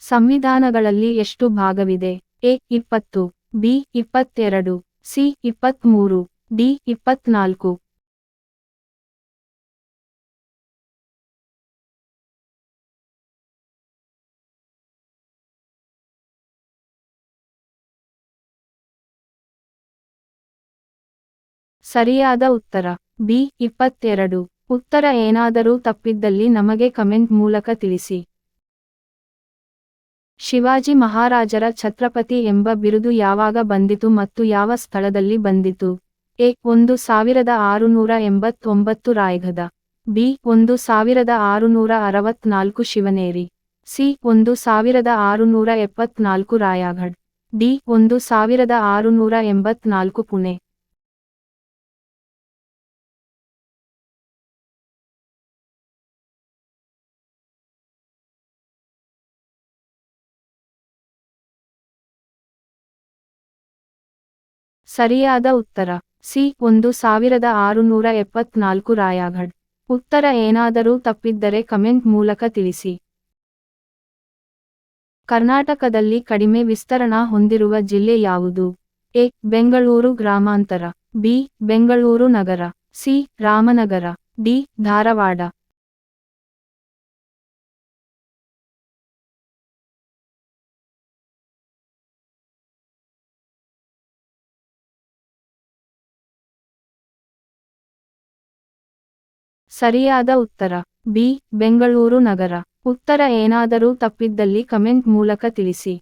ಸಂವಿಧಾನಗಳಲ್ಲಿ ಎಷ್ಟು ಭಾಗವಿದೆ? A 20, B 22, C 23, D 24. ಸರಿಯಾದ ಉತ್ತರ ಬಿ 22. ಉತ್ತರ ಏನಾದರೂ ತಪ್ಪಿದ್ದಲ್ಲಿ ನಮಗೆ ಕಮೆಂಟ್ ಮೂಲಕ ತಿಳಿಸಿ. ಶಿವಾಜಿ ಮಹಾರಾಜರ ಛತ್ರಪತಿ ಎಂಬ ಬಿರುದು ಯಾವಾಗ ಬಂದಿತು ಮತ್ತು ಯಾವ ಸ್ಥಳದಲ್ಲಿ ಬಂದಿತು? A 1689 Raigad, B 1664 Shivneri, C 1674 Raigad, D 1684 Pune. ಸರಿಯಾದ ಉತ್ತರ ಸಿ 1674 ರಾಯಗಢ. ಉತ್ತರ ಏನಾದರೂ ತಪ್ಪಿದ್ದರೆ ಕಮೆಂಟ್ ಮೂಲಕ ತಿಳಿಸಿ. ಕರ್ನಾಟಕದಲ್ಲಿ ಕಡಿಮೆ ವಿಸ್ತರಣಾ ಹೊಂದಿರುವ ಜಿಲ್ಲೆ ಯಾವುದು? ಎ ಬೆಂಗಳೂರು ಗ್ರಾಮಾಂತರ, ಬಿ ಬೆಂಗಳೂರು ನಗರ, ಸಿ ರಾಮನಗರ, ಡಿ ಧಾರವಾಡ. ಸರಿಯಾದ ಉತ್ತರ ಬಿ ಬೆಂಗಳೂರು ನಗರ. ಉತ್ತರ ಏನಾದರೂ ತಪ್ಪಿದ್ದಲ್ಲಿ ಕಮೆಂಟ್ ಮೂಲಕ ತಿಳಿಸಿ.